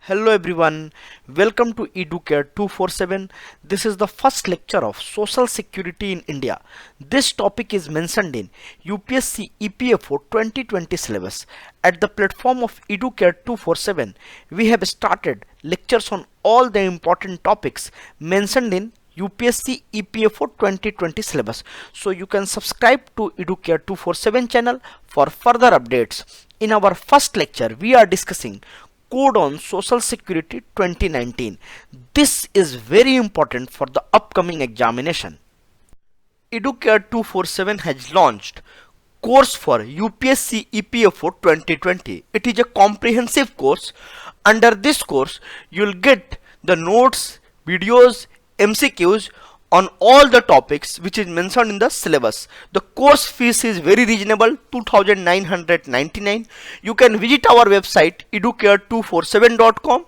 Hello everyone, welcome to EduCare 247. This is the first lecture of Social Security in India. This topic is mentioned in UPSC EPFO 2020 syllabus. At the platform of EduCare 247, we have started lectures on all the important topics mentioned in UPSC EPFO 2020 syllabus. So you can subscribe to EduCare 247 channel for further updates. In our first lecture, we are discussing Code on Social Security 2019. This is very important for the upcoming examination. EduCare 247 has launched course for UPSC EPFO 2020. It is a comprehensive course. Under this course, you will get the notes, videos, MCQs on all the topics which is mentioned in the syllabus. The course fees is very reasonable, 2999. You can visit our website educare247.com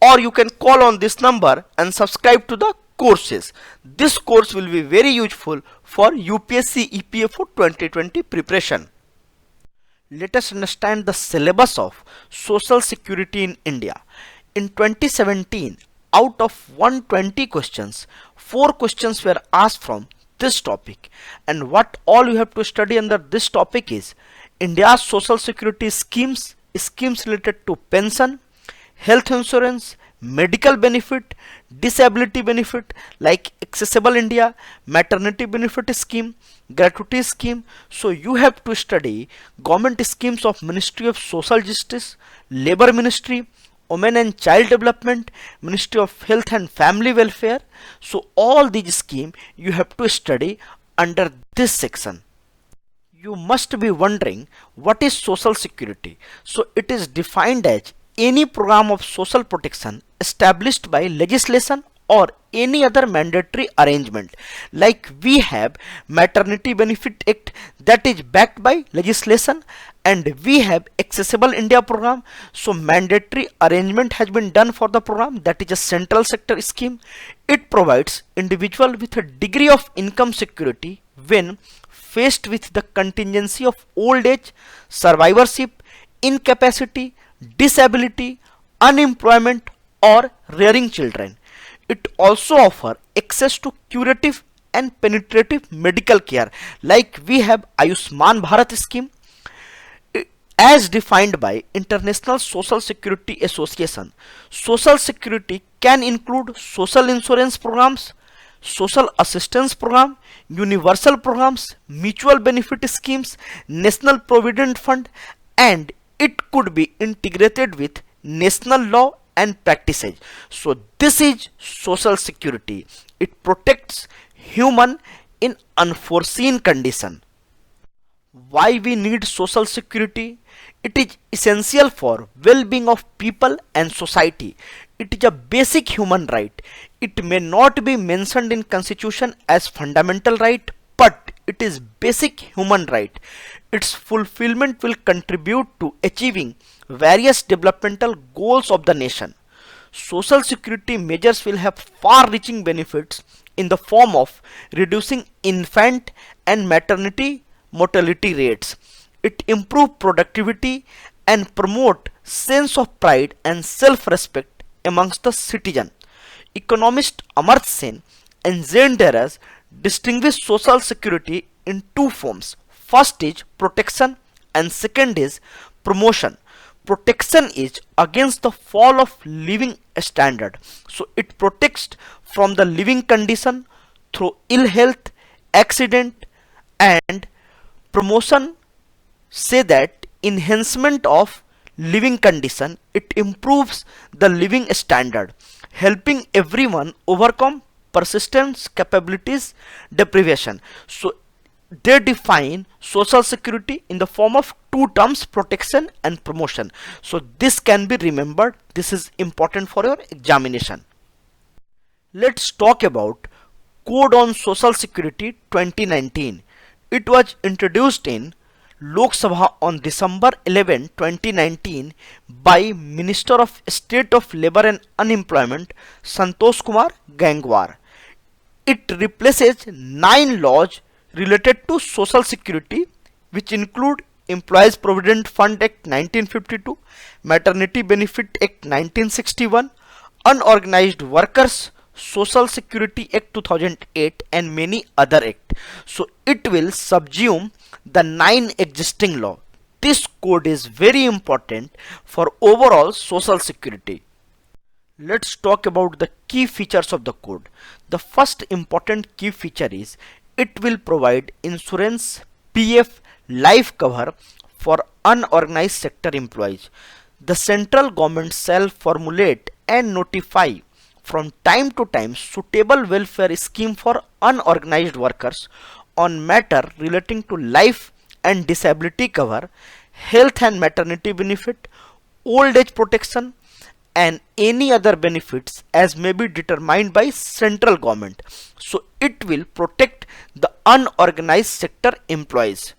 or you can call on this number and subscribe to the courses. This course will be very useful for UPSC EPFO 2020 preparation. Let us understand the syllabus of Social Security in India. In 2017, out of 120 questions, 4 questions were asked from this topic, and what all you have to study under this topic is India's social security schemes related to pension, health insurance, medical benefit, disability benefit like Accessible India, maternity benefit scheme, gratuity scheme. So you have to study government schemes of Ministry of Social Justice, Labor Ministry, Women and Child Development, Ministry of Health and Family Welfare. So all these schemes you have to study under this section. You must be wondering what is Social Security. So it is defined as any program of social protection established by legislation or any other mandatory arrangement. Like we have Maternity Benefit Act that is backed by legislation, and we have Accessible India program. So mandatory arrangement has been done for the program, that is a central sector scheme. It provides individual with a degree of income security when faced with the contingency of old age, survivorship, incapacity, disability, unemployment or rearing children. It also offers access to curative and penetrative medical care, like we have Ayushman Bharat scheme as defined by International Social Security Association. Social security can include social insurance programs, social assistance program, universal programs, mutual benefit schemes, national provident fund, and it could be integrated with national law and practices. So this is social security. It protects human in unforeseen condition. Why we need social security? It is essential for well-being of people and society. It is a basic human right. It may not be mentioned in constitution as fundamental right, but it is basic human right. Its fulfillment will contribute to achieving various developmental goals of the nation. Social security measures will have far-reaching benefits in the form of reducing infant and maternity mortality rates. It improves productivity and promote sense of pride and self-respect amongst the citizen. Economist Amartya Sen and Zain Daraj distinguish social security in two forms. First is protection and second is promotion. Protection is against the fall of living standard. So it protects from the living condition through ill health, accident, and promotion say that enhancement of living condition, it improves the living standard, helping everyone overcome persistence, capabilities, deprivation. So they define social security in the form of two terms, protection and promotion. So this can be remembered. This is important for your examination. Let's talk about Code on Social Security 2019. It was introduced in Lok Sabha on December 11, 2019 by Minister of State of Labor and Unemployment Santosh Kumar Gangwar. It replaces 9 laws related to social security which include Employees Provident Fund Act 1952, Maternity Benefit Act 1961, Unorganized Workers Social Security Act 2008 and many other acts. So it will subsume the 9 existing law. This code is very important for overall social security. Let's talk about the key features of the code. The first important key feature is it will provide insurance PF life cover for unorganized sector employees. The central government shall formulate and notify from time to time suitable welfare scheme for unorganized workers on matter relating to life and disability cover, health and maternity benefit, old age protection, and any other benefits as may be determined by central government. So it will protect the unorganized sector employees.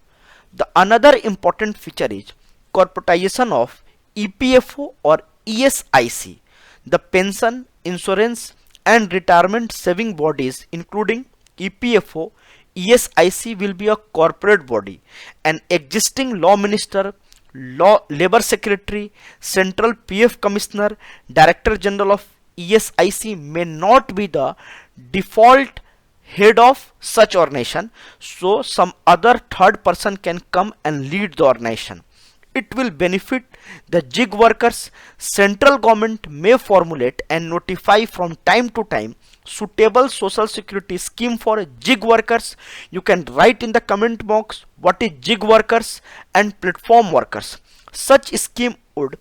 The another important feature is corporatization of EPFO or ESIC. The pension, insurance and retirement saving bodies including EPFO, ESIC will be a corporate body. An existing law minister, labor secretary, central PF commissioner, director general of ESIC may not be the default head of such organization, so some other third person can come and lead the organization. It will benefit the gig workers. Central government may formulate and notify from time to time suitable social security scheme for gig workers. You can write in the comment box what is gig workers and platform workers. Such scheme would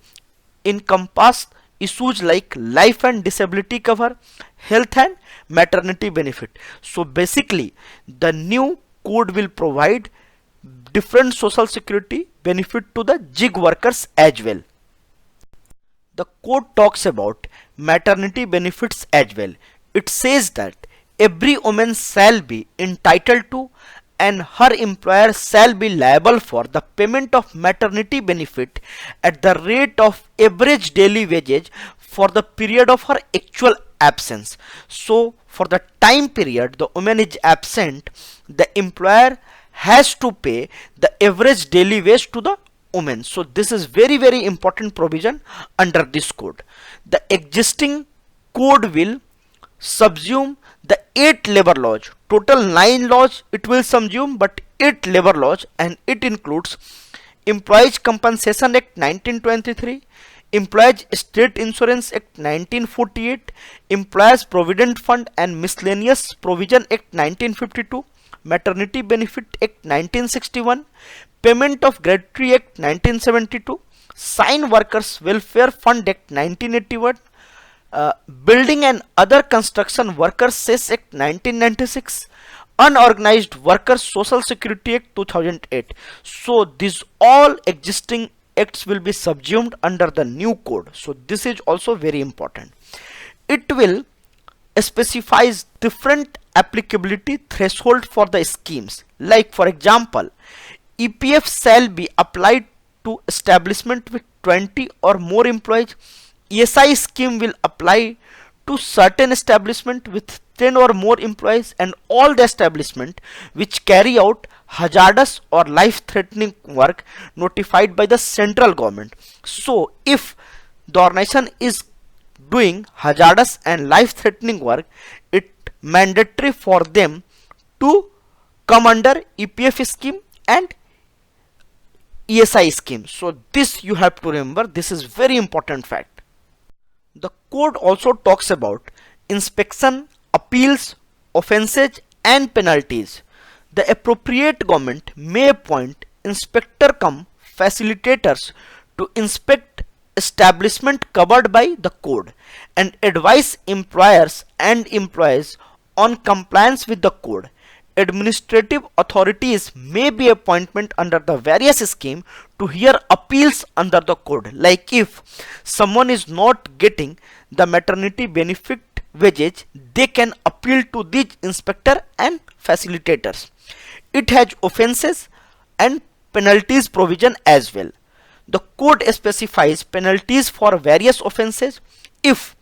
encompass issues like life and disability cover, health and maternity benefit. So basically the new code will provide different social security benefit to the gig workers as well. The code talks about maternity benefits as well. It says that every woman shall be entitled to and her employer shall be liable for the payment of maternity benefit at the rate of average daily wages for the period of her actual absence. So for the time period the woman is absent, the employer has to pay the average daily wage to the woman. So this is very important provision under this code. The existing code will subsume the 8 labor laws. Total 9 laws it will subsume, but 8 labor laws, and it includes Employees Compensation Act 1923, Employees State Insurance Act 1948, Employees Provident Fund and Miscellaneous Provision Act 1952, Maternity Benefit Act 1961, Payment of Gratuity Act 1972, Sign Workers Welfare Fund Act 1981, Building and Other Construction Workers Cess Act 1996, Unorganized Workers Social Security Act 2008. So these all existing acts will be subsumed under the new code. So this is also very important. It will specifies different applicability threshold for the schemes. Like for example, EPF shall be applied to establishment with 20 or more employees. ESI scheme will apply to certain establishment with 10 or more employees and all the establishment which carry out hazardous or life-threatening work notified by the central government. So if the organization is doing hazardous and life-threatening work, it mandatory for them to come under EPF scheme and ESI scheme. So this you have to remember. This is very important fact. The code also talks about inspection, appeals, offences and penalties. The appropriate government may appoint inspector cum facilitators to inspect establishment covered by the code and advise employers and employees on compliance with the code. Administrative authorities may be appointment under the various scheme to hear appeals under the code. Like if someone is not getting the maternity benefit wages, they can appeal to these inspector and facilitators. It has offences and penalties provision as well. The code specifies penalties for various offences if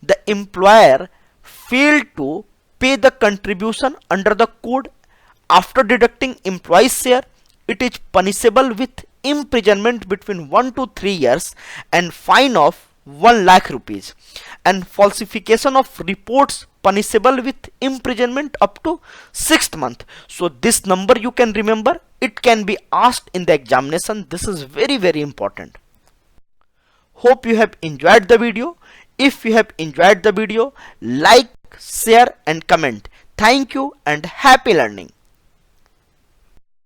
the employer failed to pay the contribution under the code after deducting employee's share, it is punishable with imprisonment between 1 to 3 years and fine of 1 lakh rupees, and falsification of reports punishable with imprisonment up to 6th month. So this number you can remember, it can be asked in the examination. This is very important. Hope you have enjoyed the video. If you have enjoyed the video, like, share and comment. Thank you and happy learning.